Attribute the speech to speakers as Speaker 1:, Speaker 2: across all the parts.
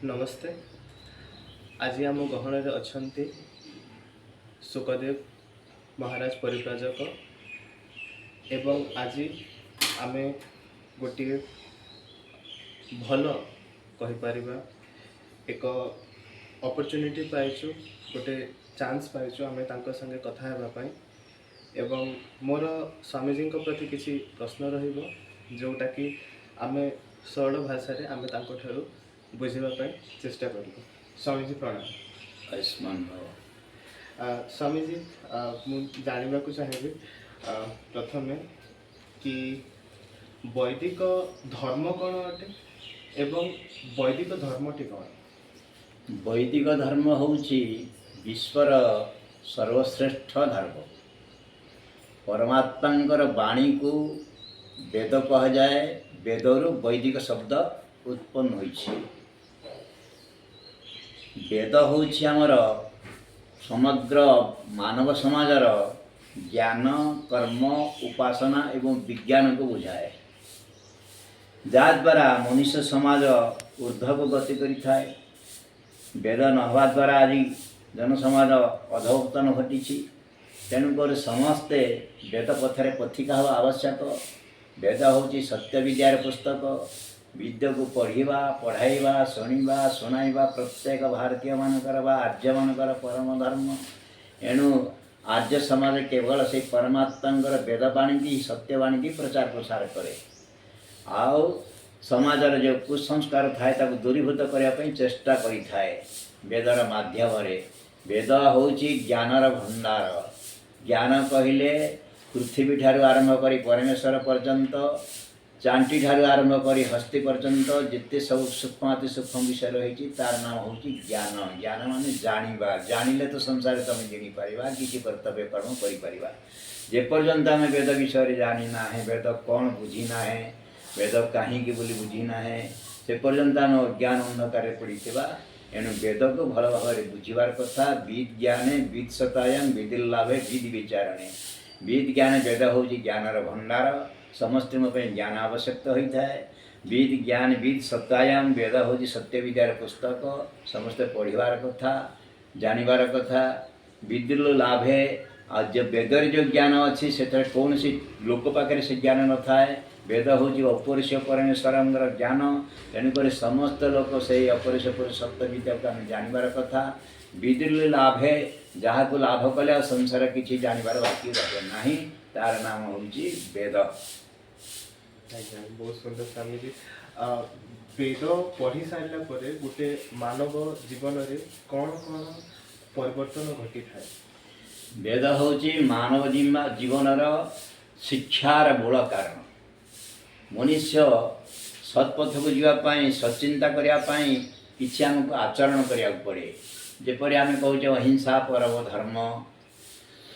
Speaker 1: नमस्ते। आज आम गहन अच्छा सुखदेव महाराज परिव्राजक एवं आज आम गोटे भल कहीपर एक अपॉर्चुनिटी पाइचु, गोटे चांस पाइचु आम संगे कथा हेबाई। एवं मोर स्वामीजी प्रति किसी प्रश्न रोटा कि आम सरल भाषा आम बुझापी चेष्टा करूँ। स्वामीजी प्रणाम।
Speaker 2: आयुष्मान भव।
Speaker 1: स्वामीजी मुझे जानवा चाहिए प्रथमे कि वैदिक धर्म कौन अटे एवं वैदिक धर्मटी कौन?
Speaker 2: वैदिक धर्म होउची विश्वर सर्वश्रेष्ठ धर्म। परमात्मांकर वाणी को वेद कह जाए। वेदरु वैदिक शब्द उत्पन्न होइछि। वेद होउछि हमर समग्र मानव समाजर ज्ञान कर्म उपासना एवं विज्ञान को बुझाए, द्वारा मनुष्य समाज ऊर्ध्व को गति करिथाए। वेद नहवा द्वारा आज जनसमाज अधोपतन घटी। तेणुकर समस्ते वेद पथरे पथिका हवा आवश्यक। वेद होची सत्य विद्यार पुस्तक। विद्या को पढ़ा पढ़ाइबा शुणा शुणाइबा प्रत्येक भारतीय मानकर आर्य मानकर परम धर्म। एणु आर्य समाज केवल से परमात्मा वेदवाणी की सत्यवाणी की प्रचार प्रसार करे। आउ समाजर जो कुसंस्कार थाए ताको दूरीभूत करने चेष्टा करि थाए वेदर माध्यम। वेद होची ज्ञानर भंडार। ज्ञान कहले पृथ्वी ठारू आरंभ करी परमेश्वर पर्यंत, चांटी ठारू आरंभ करी हस्ती पर्यंत जिते सब सूक्ष्म अति सूक्ष्म विषय रही तार नाम होची ज्ञान। ज्ञान माने जानिबा। जानिले तो संसार तुम जानी पारिबा, किसी कर्तव्य कर्म करि पारिबा। जे पर्यंत आम वेद विषय जानी ना है, वेद कौन बुझी ना है, वेद कहीं बोली बुझी ना है, से पर्यंत आम अज्ञान अंधकार पड़ीवा। एणु वेद को भल भाव बुझार कथा। विद ज्ञाने विद सतायाम विदिर लाभे विद विचारणे। विद ज्ञान वेद हूँ ज्ञानर भंडार। समस्त ज्ञान आवश्यकता होता है। विद ज्ञान विद सतायाम वेद हूँ सत्य विद्यार पुस्तक। समस्ते पढ़ार कथा, जानिबार कथा। विदिर लाभे आज जो वेदर जो ज्ञान अच्छी से कौन सी लोक पाखे से ज्ञान न थाए। वेद हूँ अपरिश परमेश्वर ज्ञान। तेणुक समस्त लोक से अपरिश सत्य विद्या को आम जानवर कथा। विदिर लाभे जहाँ को लाभ कले संसार किसी जानवर बाकी रहे ना, तार नाम हूँ वेद।
Speaker 1: बहुत सुंदर स्वामीजी। वेद पढ़ी सारा गोटे मानव जीवन में कौन कौन परिवर्तन घटी थाए?
Speaker 2: वेद हूँ मानव जीवनर शिक्षार मूल कारण। मनुष्य सत्पथ को जावाई सचिंता करने किसी आमको आचरण करा पड़े। जेपरी आम कहे अहिंसा परम धर्म।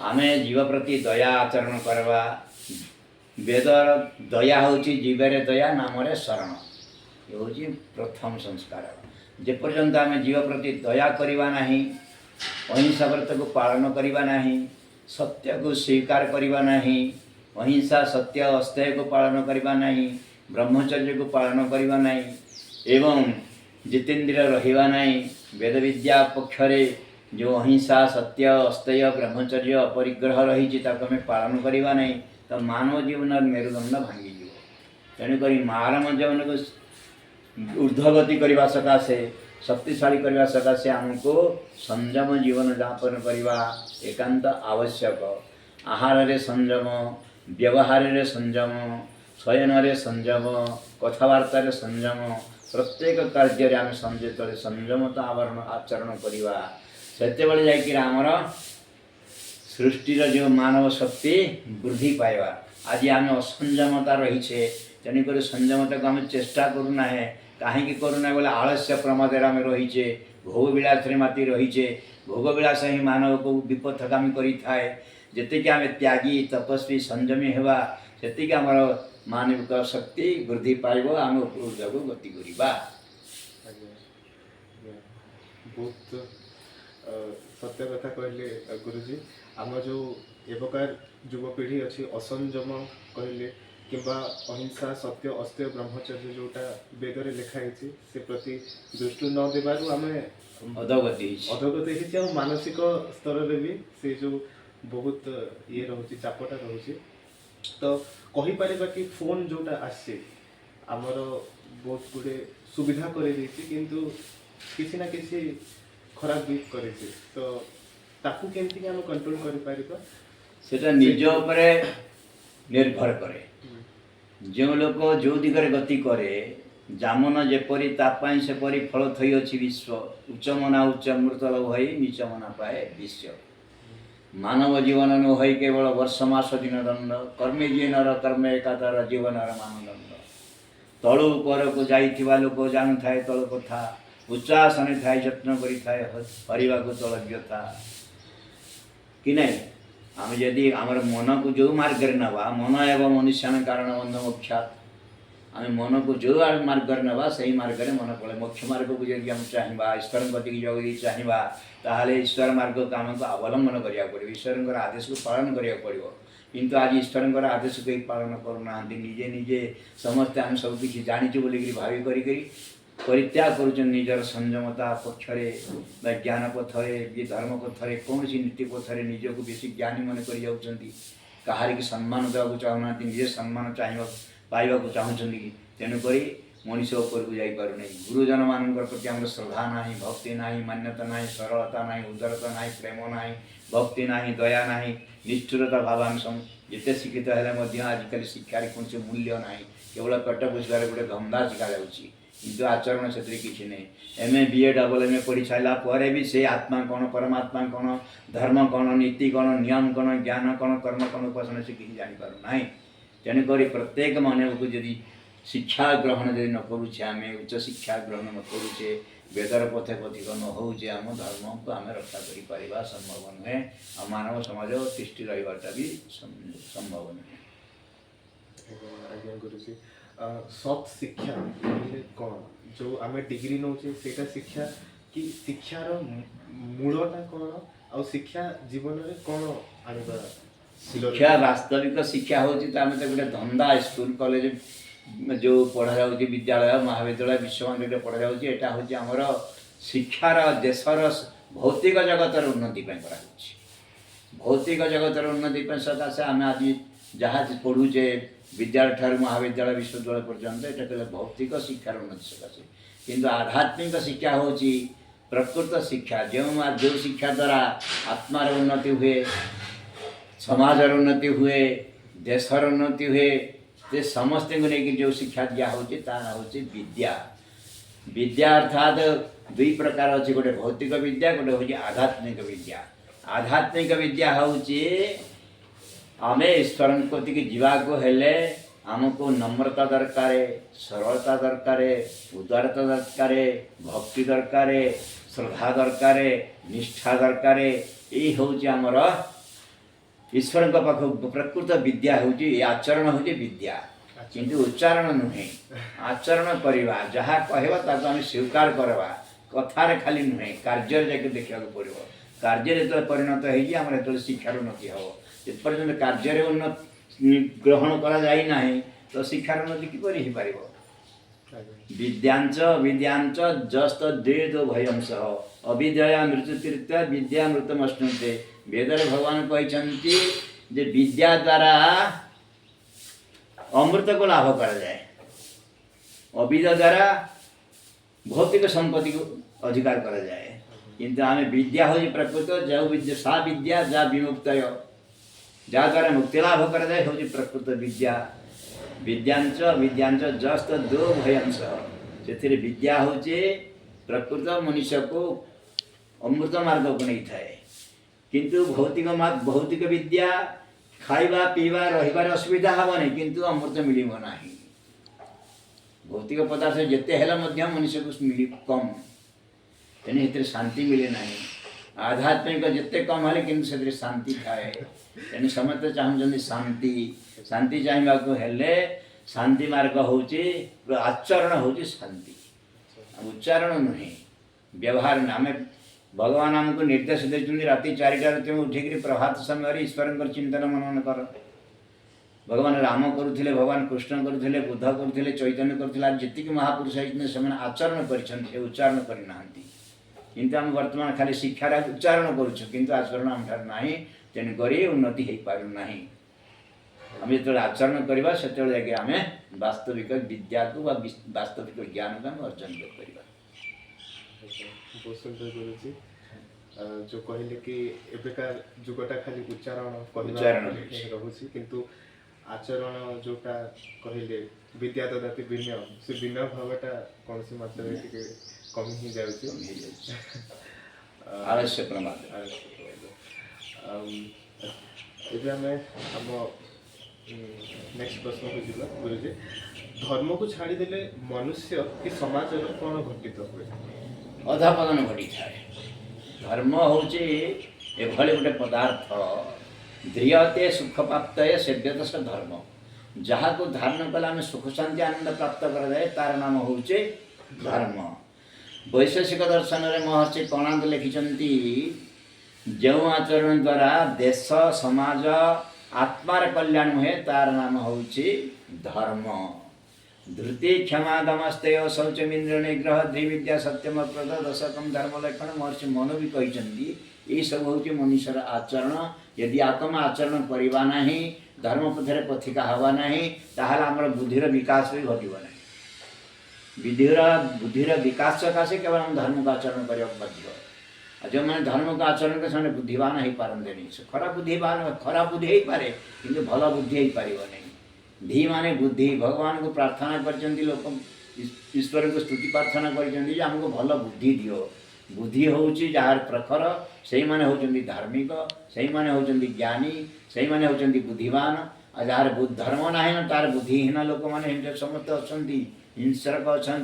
Speaker 2: आम जीव प्रति दया आचरण करवा। वेदर दया हूँ जीवरे दया नाम शरण। ये हूँ प्रथम संस्कार। जेपर्यंत आम जीव प्रति दया करवा नहीं, अहिंसा व्रत को पालन करवा नहीं, सत्य को स्वीकार करवा नहीं, अहिंसा सत्य अस्तेय को पालन करवा नहीं, ब्रह्मचर्य को पालन करवा नहीं, एवं जितेंद्रिय रहिबा नहीं। वेद विद्या पक्षरे जो अहिंसा सत्य अस्तेय ब्रह्मचर्य अपरिग्रह रही आम पालन करवा नहीं, तो मानव जीवन मेरुदंड भांगी। तेणुक मानव जीवन को ऊर्ध्वगति करने सकाशे, शक्तिशाली करने सकाशे आमको संयम जीवन यापन करवा एकांत आवश्यक। आहार रे संयम, व्यवहार रे संयम, शयन रे संयम, कथबार्ता रे संयम, प्रत्येक कार्य आम संयत संयमता आवरण आचरण करवा। से जामर सृष्टिर जो मानव शक्ति वृद्धि पाइबा। आज आम असंयमता रहीचे। तेणुक संयमता को आम चेष्टा करूना है। कहीं करूना बोले आलस्य प्रमादर आम रहीचे, भोग विलास माती रहीचे। भोग विलास ही मानव को विपथगामी करें। जी आम त्यागी तपस्वी संयमी होगा से आमर मानविक शक्ति वृद्धि पाइब। आम ऊर्ध्व गति करवा।
Speaker 1: बहुत सत्य कथा कहले गुरुजी। आम जो एवकार युवपीढ़ी अच्छी असंयम कहले किंबा अहिंसा सत्य अस्त्य ब्रह्मचर्य जोटा वेदरे लिखाई से प्रति दृष्टि न देबारु आमे
Speaker 2: अधोगति
Speaker 1: अधोगति ହେଇଛି ଆଉ ମାନସିକ ସ୍ତରରେ ବି ସେ ଯୋଉ ବହୁତ ଇଏ ରହୁଛି ଚାପଟା ରହୁଛି ତ କହିପାରିବା କି ଫୋନ୍ ଯୋଉଟା ଆସିଛି ଆମର ବହୁତ ଗୁଡ଼େ ସୁବିଧା କରିଦେଇଛି କିନ୍ତୁ କିଛି ନା କିଛି ଖରାପ ବି କରିଛି ତ ତାକୁ କେମିତି ଆମେ କଣ୍ଟ୍ରୋଲ କରିପାରିବା
Speaker 2: সেটা নিজ উপরে নির্ভর করে যে লোক যে দিগরে গতি করে যামন যেপরি তা পাই সেপরি ফল থইଅଛି বিশ্ব উচ্চমনা উচ্চ মৃত হই নিচমনা পাଏ বিশ্ব मानव जीवन नुहई केवल वर्ष मास दिन दंड कर्मे जीनर कर्मे एकातर जीवनर मानदंड तलु पर को जाइथिबा लोक जानु थाए तल कथा उच्चासन थाए यत्न करि थाए हरिबा को तल व्यथा कि नहीं आम यदि आमर मन को जो मार्ग नवा मन एवं मनुष्यन कारण बंध मोक्षात आम मन को जो मार्ग नवा से मार्ग मन पड़े मोक्ष मार्ग को यदि हम चाहिए ईश्वर गति की जगह चाहिए ताहले ईश्वर मार्ग को आम को अवलंबन करा पड़ो ईश्वर आदेश को पालन करा पड़ो किंतु आज ईश्वर आदेश को पालन करूना निजे निजे समस्ते आम सबकि जाचु बोल भावी करी परित्याग कर निजर संयमता पक्षरे ज्ञान पथरे ये धर्म पथरे कौन सी नीति पथरे निजक बेसी ज्ञानी मन कर सम्मान देवा चाहूना निजे सम्मान चाहिए पाइबा चाहूँगी तेणुक मनीष उपरको जापारे गुरुजन मान प्रति आम श्रद्धा ना भक्ति ना मान्यता ना सरलता ना उदारता ना प्रेम ना भक्ति ना दया ना निष्ठुरता भावांश जिते शिक्षित है आजिकल शिक्षार कौन से मूल्य ना केवल पेट पोषार गोटे धंदा शिखा किंतु आचरण से किसी नहीं एमए बीए डबल एमए पढ़ी सारापर भी से आत्मा कौन परमात्मा कौन धर्म कौन नीति कौन नियम कौन ज्ञान कौन कर्म कौन उपासना से किसी जापार ना तेणुक प्रत्येक मानव को यदि शिक्षा ग्रहण यदि न करुचे आम उच्च शिक्षा ग्रहण न करुचे वेदर पथे पथिक न होचे आम धर्म को आम रक्षा कर संभव नुहे आ मानव समाज तिष्ठि रहा भी संभव नुहे
Speaker 1: आज्ञा गुरुजी सत शिक्षा कौन जो आम डिग्री नौचे सेटा शिक्षा कि शिक्षार मूलटा कौन आ शिक्षा जीवन में कौन आनवा
Speaker 2: शिक्षा वास्तविक शिक्षा हूँ तो आम तो गोटे धंदा स्कूल कॉलेज जो पढ़ा जा विद्यालय महाविद्यालय विश्वविद्यालय पढ़ा जाटा हूँ आमर शिक्षार देशर भौतिक जगतर उन्नति करा भौतिक जगतर उन्नति सकाशे आम आज जहाँ पढ़ुचे विद्यालय ठार महाविद्यालय विश्वविद्यालय पर्यंत ये कहले भौतिक शिक्षार उन्नति सकाशे किंतु आध्यात्मिक शिक्षा हूँ प्रकृत शिक्षा जो शिक्षा द्वारा आत्मार उन्नति हुए समाजर उन्नति हुए देशर उन्नति हुए ते समस्त को लेकिन जो शिक्षा दिया होची तार होची विद्या विद्या अर्थात दुई प्रकार अच्छे गोटे भौतिक विद्या गोटे हूँ आध्यात्मिक विद्या आध्यात्मिक विद्या हूँ आम ईश्वर कति जावाक हेले आमको नम्रता दरकार सरलता दरकार उदारता दरकार भक्ति दरकार श्रद्धा दरकार निष्ठा दरकार यही हूँ आमर ईश्वर पाख प्रकृत विद्या हूँ आचरण हूँ विद्या किंतु उच्चारण नुहे आचरण करवा जहाँ कहवा ताको आम स्वीकार करवा कथार खाली नुहे कार्य जाके देखा पड़ो कार्य जो परिणत होम जो शिक्षार उन्नति हम जेपर्यंत कार्य उन्नति ग्रहण करा तो शिक्षार उन्नति किपर हो पार विद्यांच विद्यांच जस्त द्वेद भयंस अविद्या मृत्युतीर्थ विद्या मृतमश्नुते वेदर भगवान कहते जे विद्या द्वारा अमृत को लाभ करा जाए अविद्या द्वारा भौतिक संपत्ति को अधिकार करा जाए किंतु आम विद्या हो प्रकृत जो विद्या सा विद्या जा विमुक्त जहाँ द्वारा मुक्ति लाभ करा जाए हूँ प्रकृत विद्या विद्यांच विद्यांच जस्त दो भयांश से विद्या हूँ प्रकृत मनुष्य को अमृत मार्ग को नहीं थाए किंतु भौतिक विद्या खाइबा पीवा रहिबार असुविधा हेनी किंतु अमृत मिल ना भौतिक पदार्थ जिते हेला मनुष्य को मिल कम तेने शांति मिले ना आध्यात्मिक जिते कम है कि से शांति थाए तेणु समस्त चाहते शांति शांति चाहिए हेले शांति मार्ग हूँ आचरण हूँ शांति उच्चारण नुहे व्यवहार आम भगवान आमको निर्देश देते राति 4टार तुम उठिक प्रभात समय ईश्वर चिंतन मनन कर भगवान राम करुले, भगवान कृष्ण करुले, बुद्ध करुले, चैतन्य करुले, जी महापुरुष होते से आचरण कर उच्चारण करना किंतु आम वर्तमान खाली शिक्षार उच्चारण करुँ किंतु आचरण आम ठार ना तेणुक उन्नति हो पारना आम जो आचरण करवा से आम वास्तविक विद्या को वास्तविक ज्ञान को आम अर्जन कर
Speaker 1: बहुत सुंदर गुरुजी जो कहले कि एबेकार जुगटा खाली उच्चारण रोचे किंतु आचरण जोटा कहले विद्या ददाति विनय से विनय भावटा कौन सी मात्रा कमी ही जाऊँगी
Speaker 2: आवश्यक
Speaker 1: एबे आमे हम नेक्स्ट प्रश्न को जीवा गुरुजी धर्म को छाड़ी देले मनुष्य कि समाज रो कोन घटित हुए
Speaker 2: अधपतन घटी थाए धर्म हूँ एभली गोटे पदार्थ ध्रियते सुख प्राप्त सेव्यत से धर्म जहाँ को धारण कले आम सुख शांति आनंद प्राप्त कराए तार नाम हूँ धर्म वैशेषिक दर्शन में महर्षि प्रणाद लिखिं जो आचरण द्वारा देश समाज आत्मार कल्याण हुए तार नाम हूँ धर्म धृति क्षमा दमस्तेय शौचमिंद्र निग्रह द्विविद्या सत्यम प्रद दशकम धर्म लक्षण महर्षि मनु भी कहते ये सब हूँ मनुष्यर आचरण यदि आत्म आचरण करवा ना धर्म पथरे पथिका हवा ना ताहले आमर बुद्धिर विकास भी घटव ना बुद्धिर विकास सकाशे केवल हम धर्म का आचरण करने बाध्य जो मैंने धर्म का आचरण के समय बुद्धिवान हो पारते नहीं खराब बुद्धिवान खराब बुद्धि हो पारे कि भल बुद्धि हो पार नहीं धी माने बुद्धि भगवान को प्रार्थना कर लोक ईश्वर को स्तुति प्रार्थना करमको भल बुद्धि दियो बुद्धि हूँ जार प्रखर से मैंने होती धार्मिक से मैंने होती ज्ञानी से मैंने होती बुद्धिमान आ जार धर्म ना तार बुद्धिहीन लोक मैंने समस्त अच्छा हिंसक अच्छा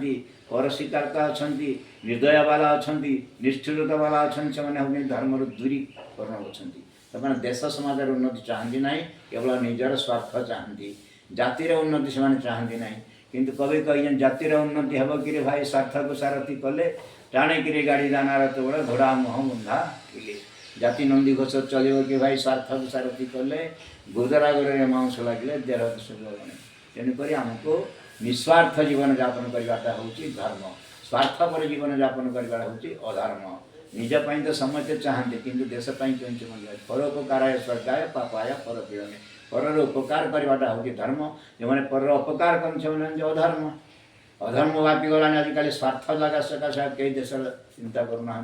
Speaker 2: पर शिकारता अच्छा निर्दय वाला अच्छा निष्ठुरता वाला अच्छा से हूँ धर्म दूरीकरण अच्छा से देश समाज उन्नति चाहती ना केवल निजर स्वार्थ चाहती जातिर उन्नति से चाहती ना किंतु कवि कही जातिर उन्नति हम कि भाई स्वार्थ को सारथी कले टाणिकी गाड़ी दानार तो बड़ा घोड़ा मुह मुंधा थिले जाति नंदी घोष चलो कि भाई स्वार्थ को सारथी कले गोदरा गोरे मांस लगे देह सुलभ तेणुक आमको निस्वार्थ जीवन यापन करवाटा हूँ धर्म स्वार्थ पर जीवन यापन करवा हूँ अधर्म निजपाई तो समस्ते चाहते किंतु देशपाई परोपकार स्वर्गाय पापाय पर पीड़ने पर उपकार करवाटा हूँ धर्म जो मैंने पर अपकार कर अधर्म अधर्म व्यापी गला आजिकल स्वार्थ लगा सकाशे कई देश चिंता करना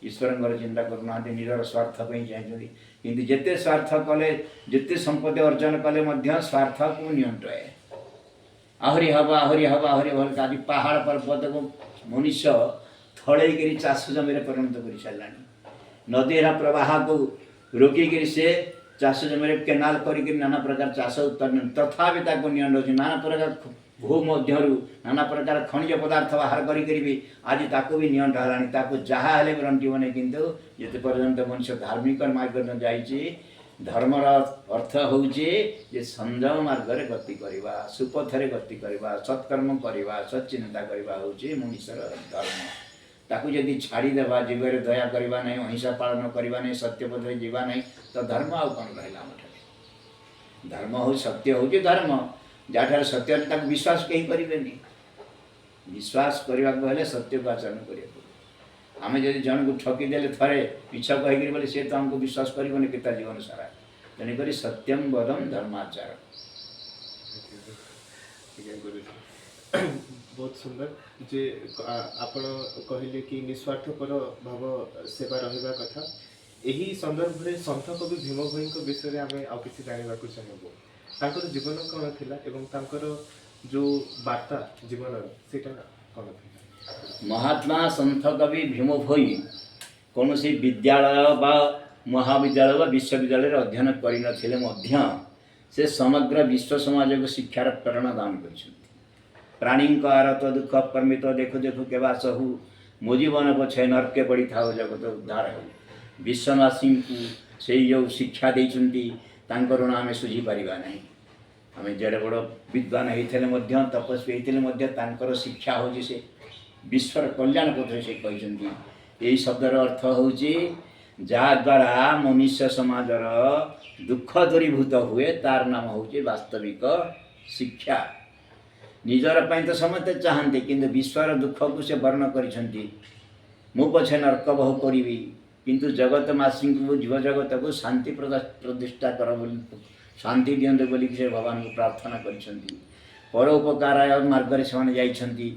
Speaker 2: ईश्वर चिंता करना निजर स्वार्थ चाहिए किंतु जिते स्वार्थ कले जिते संपत्ति अर्जन कले स्वार्थ को नियंत्रण आहरी हम आहरी हम आहरी भल आज पहाड़ पर्वत को मनुष्य थड़े चाष जमी परिणत कर सारा नदीर प्रवाह को रोकिक से चाष जमी केनाल कर नाना प्रकार चाष उत्पादन तथापि नियंत्रण नाना प्रकार भू मध्य नाना प्रकार खनिज पदार्थ बाहर करी आज ताको भी नियंत्रण है जहाँ भी रंटिब नहीं किंतु जिते पर्यंत मनुष्य धार्मिक मार्ग जाइए धर्मर अर्थ हूँ संयम मार्ग गति करवा सुपथरे गति करवा सत्कर्म करवा सच्चिंता करवा हूँ मनुष्यर धर्म ताकू जदि छाड़देवा जीवन दया करवा नहीं अहिंसा पालन करवा नहीं सत्यपथरे जीवा नहीं तो धर्म आउ कौन रहा धर्म हूँ सत्य हूँ धर्म जहाँ सत्य विश्वास कहीं करें विश्वास करने को हेले सत्य को आचरण करें आम जब जन को ठकीदे थे मिछ कहीकि बोले सी तो आमको विश्वास कर केता जीवन सारा तेणुक सत्यम वदम धर्माचार
Speaker 1: बहुत सुंदर जे आपण कहले कि निस्वार्थपर भाव सेवा रहिबा कथा यही संदर्भ में संत कवि भीम भोई विषय आम आउ कि जानवा चाहबू तांकर जीवन कौन थिला एवं तांकर जो वार्ता जीवन सेटा कौन थिला
Speaker 2: महात्मा संत कवि भीम भोई कौन सी विद्यालय बा महाविद्यालय बा विश्वविद्यालय अध्ययन करते से समग्र विश्व समाज को शिक्षार प्रेरणा दान कर प्राणी आरत दुख प्रमित देखु देखु केवा सहु मो जीवन पछे नरके पड़ी था जगत उद्धार हो विश्ववासी को से जो शिक्षा देती ऋण आम सुझी पारिबा नहीं आम जेड़े बड़ विद्वान होते तपस्वी होते शिक्षा हूँ से विश्वर कल्याण पथ से कहते यही शब्दर अर्थ हूँ ଯାହାଦ୍ୱାରା ମନୁଷ୍ୟ ସମାଜର ଦୁଃଖ ଦୂରୀଭୂତ ହୁଏ ତାର ନାମ ହେଉଛି ବାସ୍ତବିକ ଶିକ୍ଷା। ନିଜର ପାଇଁ ତ ସମସ୍ତେ ଚାହାନ୍ତି କିନ୍ତୁ ବିଶ୍ୱର ଦୁଃଖକୁ ସେ ବର୍ଣ୍ଣନା କରିଛନ୍ତି। ମୁଁ ପଛେ ନର୍କ ବହୁ କରିବି କିନ୍ତୁ ଜଗତମାସୀଙ୍କୁ ଜୀବଜଗତକୁ ଶାନ୍ତି ପ୍ରତିଷ୍ଠା କର ବୋଲି ଶାନ୍ତି ଦିଅନ୍ତୁ ବୋଲିକି ସେ ଭଗବାନଙ୍କୁ ପ୍ରାର୍ଥନା କରିଛନ୍ତି। ପରୋପକାର ମାର୍ଗରେ ସେମାନେ ଯାଇଛନ୍ତି,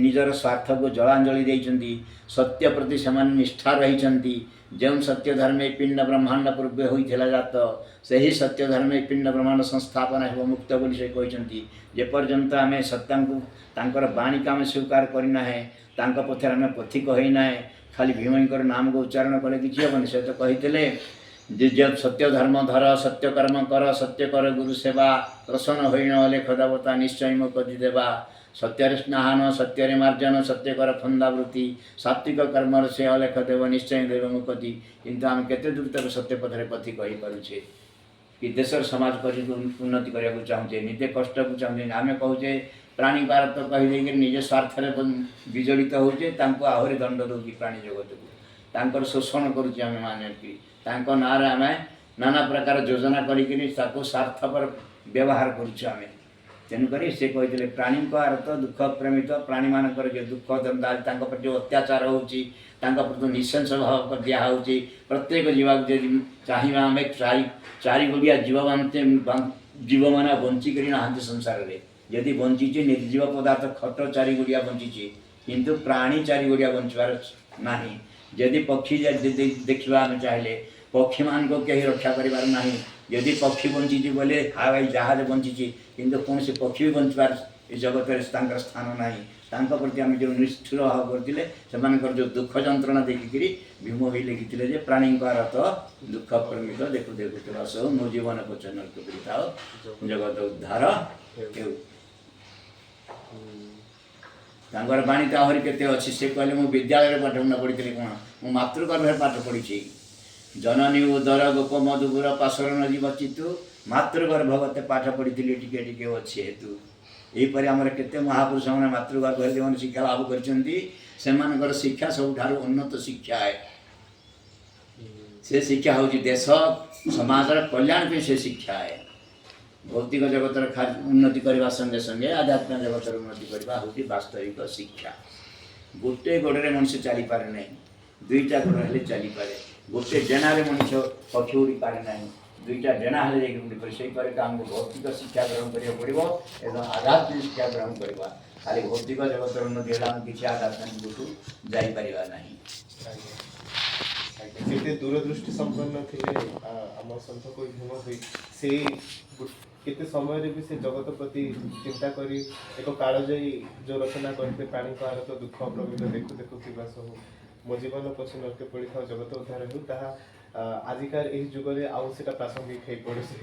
Speaker 2: ନିଜର ସ୍ୱାର୍ଥକୁ ଜଳାଞ୍ଜଳି ଦେଇଛନ୍ତି, ସତ୍ୟ ପ୍ରତି ସେମାନେ ନିଷ୍ଠା ରହିଛନ୍ତି। ଯେଉଁ ସତ୍ୟ ଧର୍ମେ ପିଣ୍ଡ ବ୍ରହ୍ମାଣ୍ଡ ପୂର୍ବେ ହୋଇଥିଲା ଜାତ ସେହି ସତ୍ୟ ଧର୍ମେ ପିଣ୍ଡ ବ୍ରହ୍ମାଣ୍ଡ ସଂସ୍ଥାପନ ହେବ ମୁକ୍ତ ବୋଲି ସେ କହିଛନ୍ତି। ଯେପର୍ଯ୍ୟନ୍ତ ଆମେ ସତ୍ୟଙ୍କୁ ତାଙ୍କର ବାଣୀକୁ ଆମେ ସ୍ୱୀକାର କରିନାହେଁ, ତାଙ୍କ ପଥରେ ଆମେ ପଥିକ ହୋଇନାହେଁ, ଖାଲି ଭୀମଙ୍କର ନାମକୁ ଉଚ୍ଚାରଣ କଲେ କିଛି ହେବନି। ସେ ତ କହିଥିଲେ ଯେ ସତ୍ୟ ଧର୍ମ ଧର ସତ୍ୟ କର୍ମ କର ସତ୍ୟ କର ଗୁରୁ ସେବା ପ୍ରସନ୍ନ ହୋଇ ନହେଲେ ଖଦାବତା ନିଶ୍ଚୟ ମୋ କଦି ଦେବା। ସତ୍ୟରେ ସ୍ନାହାନ ସତ୍ୟରେ ମାର୍ଜନ ସତ୍ୟ କର ଫନ୍ଦାବୃତ୍ତି ସାତ୍ବିକ କର୍ମର ସେ ଅଲେଖ ଦେବ ନିଶ୍ଚୟ ଦେବ ମୁକତି। କିନ୍ତୁ ଆମେ କେତେ ଦୂର ତାକୁ ସତ୍ୟ ପଥରେ ପଥିକ ହୋଇପାରୁଛେ କି ଦେଶର ସମାଜ ଉନ୍ନତି କରିବାକୁ ଚାହୁଁଛେ, ନିଜେ କଷ୍ଟକୁ ଚାହୁଁଛେ। ଆମେ କହୁଛେ ପ୍ରାଣୀ ଭାରତ କହିଦେଇକି ନିଜ ସ୍ୱାର୍ଥରେ ବିଜଡ଼ିତ ହେଉଛେ, ତାଙ୍କୁ ଆହୁରି ଦଣ୍ଡ ଦେଉଛି ପ୍ରାଣୀ ଜଗତକୁ, ତାଙ୍କର ଶୋଷଣ କରୁଛେ ଆମେ ମାନିକି। ତାଙ୍କ ନାଁରେ ଆମେ ନାନା ପ୍ରକାର ଯୋଜନା କରିକିରି ତାକୁ ସ୍ୱାର୍ଥପର ବ୍ୟବହାର କରୁଛୁ ଆମେ। ତେଣୁକରି ସେ କହିଥିଲେ ପ୍ରାଣୀଙ୍କ ଆରତ ଦୁଃଖ ପ୍ରେମିତ ପ୍ରାଣୀମାନଙ୍କର ଯେଉଁ ଦୁଃଖ ତାଙ୍କ ପ୍ରତି ଯେଉଁ ଅତ୍ୟାଚାର ହେଉଛି, ତାଙ୍କ ପ୍ରତି ନିଃଶଂସ ଭାବ ଦିଆହେଉଛି। ପ୍ରତ୍ୟେକ ଜୀବକୁ ଯଦି ଚାହିଁବା ଆମେ ଚାରି ଗୋଡ଼ିଆ ଜୀବମାନେ ବଞ୍ଚିକରି ନାହାନ୍ତି ସଂସାରରେ। ଯଦି ବଞ୍ଚିଛି ନିର୍ଜୀବ ପଦାର୍ଥ ଖଟ ଚାରି ଗୋଡ଼ିଆ ବଞ୍ଚିଛି, କିନ୍ତୁ ପ୍ରାଣୀ ଚାରି ଗୋଡ଼ିଆ ବଞ୍ଚିବାର ନାହିଁ। ଯଦି ପକ୍ଷୀ ଦେଖିବା ଆମେ ଚାହିଁଲେ ପକ୍ଷୀମାନଙ୍କୁ କେହି ରକ୍ଷା କରିବାର ନାହିଁ। ଯଦି ପକ୍ଷୀ ବଞ୍ଚିଛି ବୋଲେ ହାୱାଇ ଜାହାଜ ବଞ୍ଚିଛି, କିନ୍ତୁ କୌଣସି ପକ୍ଷୀ ବି ବଞ୍ଚିବାର ଏ ଜଗତରେ ତାଙ୍କର ସ୍ଥାନ ନାହିଁ। ତାଙ୍କ ପ୍ରତି ଆମେ ଯେଉଁ ନିଷ୍ଠୁର ଭାବ କରିଥିଲେ, ସେମାନଙ୍କର ଯେଉଁ ଦୁଃଖ ଯନ୍ତ୍ରଣା ଦେଖିକିରି ଭୀମ ବି ଲେଖିଥିଲେ ଯେ ପ୍ରାଣୀଙ୍କ ଆରତ ଦୁଃଖ ପ୍ରମିତ ଦେଖୁ ଦେଖୁଥିବା ସବୁ ମୋ ଜୀବନ ପଛନ କରିଥାଅ ଜଗତ ଉଦ୍ଧାର ହେଉ। ତାଙ୍କର ବାଣୀ ତ ଆହୁରି କେତେ ଅଛି। ସେ କହିଲେ ମୁଁ ବିଦ୍ୟାଳୟରେ ପାଠ ନ ପଢ଼ିଥିଲି କ'ଣ, ମୁଁ ମାତୃଗର୍ଭରେ ପାଠ ପଢ଼ିଛି। ଜନନୀ ଉଦର ଗୋପ ମଧୁପୁର ପାଶର ନଦୀବ ଚିତୁ ମାତୃଗର୍ଭଗତେ ପାଠ ପଢ଼ିଥିଲି ଟିକେ ଟିକେ ଅଛି ହେତୁ। ଏହିପରି ଆମର କେତେ ମହାପୁରୁଷମାନେ ମାତୃଗର୍ଭରେ ଯେଉଁମାନେ ଶିକ୍ଷା ଲାଭ କରିଛନ୍ତି, ସେମାନଙ୍କର ଶିକ୍ଷା ସବୁଠାରୁ ଉନ୍ନତ ଶିକ୍ଷା। ସେ ଶିକ୍ଷା ହେଉଛି ଦେଶ ସମାଜର କଲ୍ୟାଣ ପାଇଁ ସେ ଶିକ୍ଷା। ଭୌତିକ ଜଗତର ଉନ୍ନତି କରିବା ସଙ୍ଗେ ସଙ୍ଗେ ଆଧ୍ୟାତ୍ମିକ ଜଗତର ଉନ୍ନତି କରିବା ହେଉଛି ବାସ୍ତବିକ ଶିକ୍ଷା। ଗୋଟେ ଗୋଡ଼ରେ ମଣିଷ ଚାଲିପାରେ ନାହିଁ, ଦୁଇଟା ଗୋଡ଼ ହେଲେ ଚାଲିପାରେ। ଗୋଟେ ଡେଣାରେ ମଣିଷ ପକ୍ଷୀ ଉଡ଼ି ପାରେ ନାହିଁ, ଦୁଇଟା ଡେଣା ହେଲେ ଯାଇକି ଉଡ଼ି ପାରେ। ସେହିପରି ଆମକୁ ଭୌତିକ ଶିକ୍ଷା ଗ୍ରହଣ କରିବାକୁ ପଡ଼ିବ ଏବଂ ଆଧ୍ୟାତ୍ମିକ ଶିକ୍ଷା ଗ୍ରହଣ କରିବା। ଖାଲି ଭୌତିକ ଜଗତର ଉନ୍ନତି ହେଲେ ଆମେ କିଛି ଆଧ୍ୟାତ୍ମିକକୁ ଯାଇପାରିବା ନାହିଁ।
Speaker 1: କେତେ ଦୂରଦୃଷ୍ଟି ସମ୍ପନ୍ନ ଥିଲେ ଆମ ସନ୍ଥ କବି ଭୀମ ଭୋଇ। ସେଇ କେତେ ସମୟରେ ବି ସେ ଜଗତ ପ୍ରତି ଚିନ୍ତା କରି ଏକ କାଳଜୟୀ ଯେଉଁ ରଚନା କରିଥିଲେ ପ୍ରାଣୀଙ୍କ ଆରତ ଦୁଃଖ ପ୍ରମିତ ଦେଖୁ ଦେଖୁଥିବା ସବୁ ମୋ ଜୀବନ ପଛେ ନର୍କେ ପଡ଼ିଥାଉ ଜଗତ ଉଦ୍ଧାର ହେଉ, ତାହା ଆଜିକାର ଏହି ଯୁଗରେ ଆଉ ସେଟା ପ୍ରାସଙ୍ଗିକ ହେଇ ପଡ଼ୁଛି।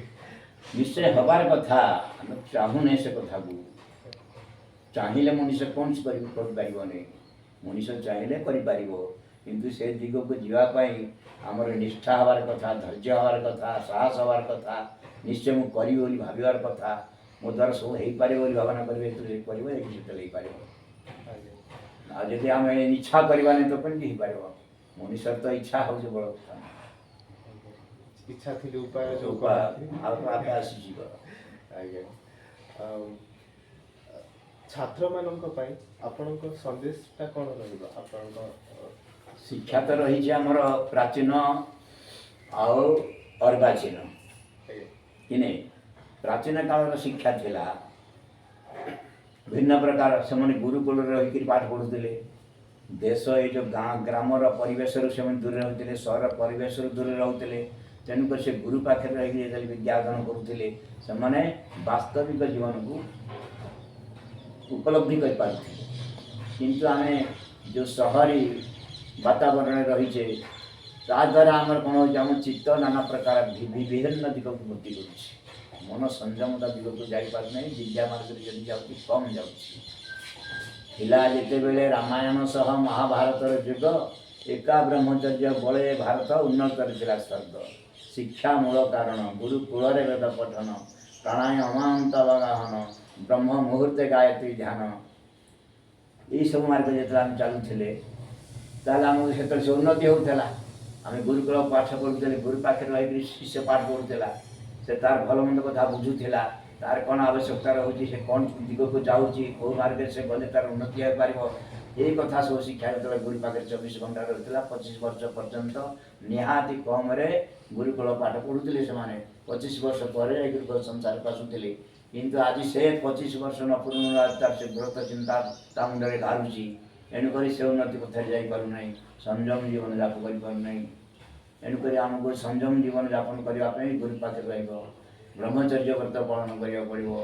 Speaker 2: ନିଶ୍ଚୟ ହେବାର କଥା, ଆମେ ଚାହୁଁନେ ସେ କଥାକୁ। ଚାହିଁଲେ ମଣିଷ କ'ଣ କରିପାରିବନି, ମଣିଷ ଚାହିଁଲେ କରିପାରିବ। କିନ୍ତୁ ସେ ଦିଗକୁ ଯିବା ପାଇଁ ଆମର ନିଷ୍ଠା ହେବାର କଥା, ଧୈର୍ଯ୍ୟ ହେବାର କଥା, ସାହସ ହେବାର କଥା। ନିଶ୍ଚୟ ମୁଁ କରିବି ବୋଲି ଭାବିବାର କଥା। ମୋ ଦ୍ୱାରା ସବୁ ହେଇପାରିବ ବୋଲି ଭାବନା କରିବେ, ଏଥିରେ କରିବ ଏଠି ସେତେବେଳେ ହେଇପାରିବ। ଆଉ ଯଦି ଆମେ ଇଚ୍ଛା କରିବାନି ତ କେମିତି ହେଇପାରିବ? ମଣିଷର ତ ଇଚ୍ଛା ହେଉଛି ବଡ଼ କଥା।
Speaker 1: ଇଚ୍ଛା ଥିଲେ ଉପାୟ
Speaker 2: ଆପେ ଆସିଯିବ।
Speaker 1: ଆଜ୍ଞା, ଛାତ୍ରମାନଙ୍କ ପାଇଁ ଆପଣଙ୍କ ସନ୍ଦେଶଟା କ'ଣ ରହିବ? ଆପଣଙ୍କ
Speaker 2: ଶିକ୍ଷା ତ ରହିଛି ଆମର ପ୍ରାଚୀନ ଆଉ ଅର୍ବାଚୀନ କି ନାହିଁ। ପ୍ରାଚୀନ କାଳର ଶିକ୍ଷା ଥିଲା ଭିନ୍ନ ପ୍ରକାର। ସେମାନେ ଗୁରୁକୁଳରେ ରହିକରି ପାଠ ପଢ଼ୁଥିଲେ। ଦେଶ ଏ ଯେଉଁ ଗ୍ରାମର ପରିବେଶରୁ ସେମାନେ ଦୂରରେ ରହୁଥିଲେ, ସହର ପରିବେଶରୁ ଦୂରରେ ରହୁଥିଲେ। ତେଣୁକରି ସେ ଗୁରୁ ପାଖରେ ରହିକି ଯେତେବେଳେ ବିଦ୍ୟା ଅର୍ଜନ କରୁଥିଲେ, ସେମାନେ ବାସ୍ତବିକ ଜୀବନକୁ ଉପଲବ୍ଧି କରିପାରୁଥିଲେ। କିନ୍ତୁ ଆମେ ଯେଉଁ ସହରୀ ବାତାବରଣରେ ରହିଛେ, ତାଦ୍ୱାରା ଆମର କ'ଣ ହେଉଛି, ଆମ ଚିତ୍ତ ନାନା ପ୍ରକାର ବିଭିନ୍ନ ଦିଗକୁ ଗତି କରୁଛି। ମନ ସଂଯମତା ଦିଗକୁ ଯାଇପାରୁନାହିଁ, ବିଦ୍ୟା ମାର୍ଗରେ ଯଦି ଯାଉଛି କମ୍ ଯାଉଛି। ଥିଲା ଯେତେବେଳେ ରାମାୟଣ ସହ ମହାଭାରତର ଯୁଗ, ଏକା ବ୍ରହ୍ମଚର୍ଯ୍ୟ ବଳେ ଭାରତ ଉନ୍ନତରେ ଥିଲା ସ୍ୱର୍ଗ। ଶିକ୍ଷା ମୂଳ କାରଣ ଗୁରୁ କୂଳରେ ବେଦ ପଠନ, ପ୍ରାଣାୟାମାନ୍ତ ବଗାହନ ବ୍ରହ୍ମ ମୁହୂର୍ତ୍ତେ ଗାୟତ୍ରୀ ଧ୍ୟାନ। ଏଇସବୁ ମାର୍ଗ ଯେତେବେଳେ ଆମେ ଚାଲୁଥିଲେ, ତାହେଲେ ଆମକୁ ସେତେବେଳେ ସେ ଉନ୍ନତି ହେଉଥିଲା। आम गुरुकुल पाठ पढ़ुले गुरु पाखे रही शिष्य पाठ पढ़ुला से तार भल मंद कथा बुझुला तार कौन आवश्यकता रोचे से कौन दिग को जाऊँगी कौ मार्ग से गले तार उन्नति हो पार यही कथा सब शिक्षा जो गुरु पाखे 24 घंटा रही 25 वर्ष पर्यंत निहाती कम गुरुकुल पाठ पढ़ुले से 25 वर्ष पर गुरुकुल संसार को आसुले किंतु आज से 25 वर्ष न पूर्ण तार से व्रत चिंता ता मुंडे घालुची एणुक से उन्नति पथर जापना संयम जीवन जापन करना एणुक आमको संयम जीवन जापन करने गुरु पाखे ब्रह्मचर्य व्रत पालन करा पड़ो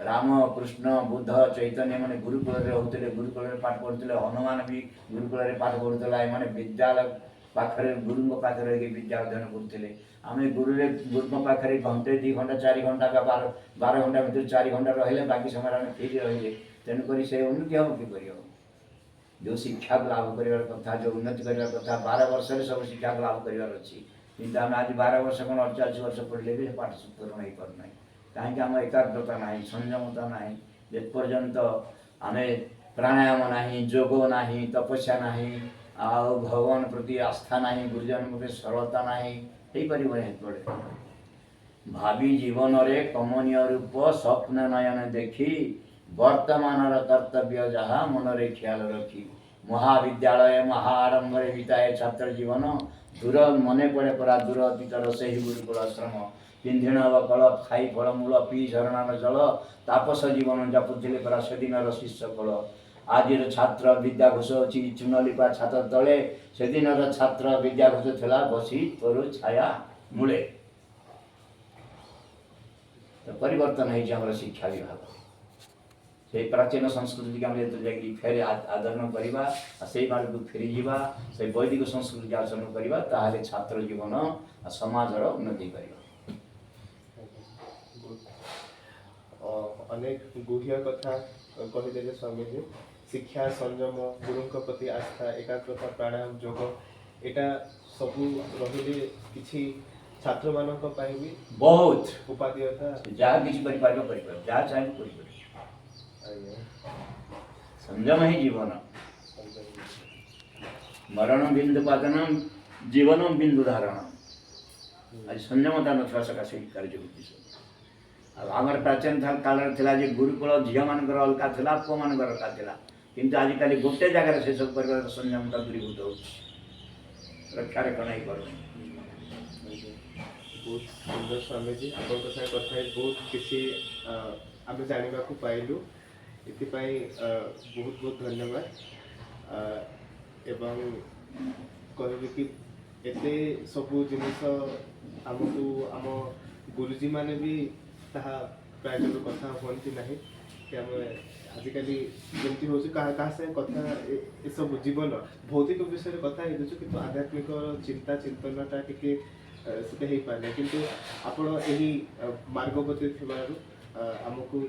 Speaker 2: राम कृष्ण बुद्ध चैतन्य मैंने गुरुकुल रोते गुरुकुल पाठ पढ़ुते हनुमान भी गुरुकुल पाठ पढ़ुला एम विद्यालय पाखे गुरु पाखे रही विद्या अध्ययन करते आम गुरु पाखे घंटे 2 घंटा 4 घंटा का 12 घंटा भर 4 घंटा रही बाकी समय आम फ्री रही तेणुक से उन्नति हम कि कर जो शिक्षा लाभ कर कथा जो उन्नति करने कथा 12 वर्ष सब शिक्षा लाभ करार अच्छी किंतु आम आज 12 वर्ष कौन 48 वर्ष पढ़ले भी पाठ पूरण हो पारना कहीं आम एकाग्रता ना संयमता ना जेपर्यंत आम प्राणायाम ना जोग ना तपस्या ना आ भगवान प्रति आस्था ना गुरुजन प्रति सरलता ना हो पारे भावी जीवन रे कमनीय रूप स्वप्न नयन देखी वर्तमान कर्तव्य जहाँ मनरे ख्याल रखी महाविद्यालय महाआडंबर बिताए छात्र जीवन दूर मने पड़े परा दूर अतीतर से ही गुरुकुल आश्रम पिंधिण कल खाई फलमूल पी झरणार जल तापस जीवन जपुले परा सेदिन शिष्य कल आज छात्र विद्याघोष अच्छी चुनलिपा छात्र तले सेदिन छात्र विद्याघोष थला बसी तोर छाया मूले तो परिवर्तन है शिक्षा विभाग से प्राचीन संस्कृति के आम जो फेर आदरण करवा से मार्ग को फेरी जावा से वैदिक संस्कृति के आचरण करवा ताहले छात्र जीवन समाजर उन्नति कर
Speaker 1: अनेक गुह्य कथा कहीदेले स्वामीजी शिक्षा संयम गुरु प्रति आस्था एकाग्रता प्राणायाम योग एटा सबू रहिले किछि छात्र मानक भी
Speaker 2: बहुत
Speaker 1: उपादेयता
Speaker 2: जहाँ किसी कर जहाँ चाहे कर संयम ही जीवन मरण बिंदु पातन जीवन बिंदु धारण आज संयमता ना सकाशे कार्य आम प्राचीन काल गुरुकुल झील मान अलगा था पुआ मान अलगा था किंतु आजिकल गोटे जगार से सब कर संयमता दूरीभूत हो रक्षा कण ही कर
Speaker 1: बहुत सुंदर स्वामीजी आपन कथा बहुत किसी आम जाना पाइलु ये बहुत बहुत धन्यवाद एवं कहबी कि एते सबू जिनिस आमको आम गुरुजी माने भी ताहा प्राय कथा हमें ना कि आम आजिकल जमी हूँ क्या कथा ये सब जीवन भौतिक विषय कथा कि आध्यात्मिक चिंता चिंतनटा टी से पारे किंतु आपण यही मार्गवती आमको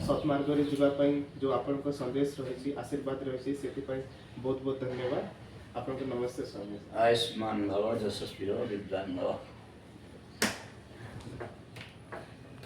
Speaker 1: सत्मार्ग जावाई जो आपण संदेश रही आशीर्वाद रही से बहुत बहुत धन्यवाद आपको नमस्ते स्वामी
Speaker 2: आयुष्मान भव जशस्वी विद्वान भव।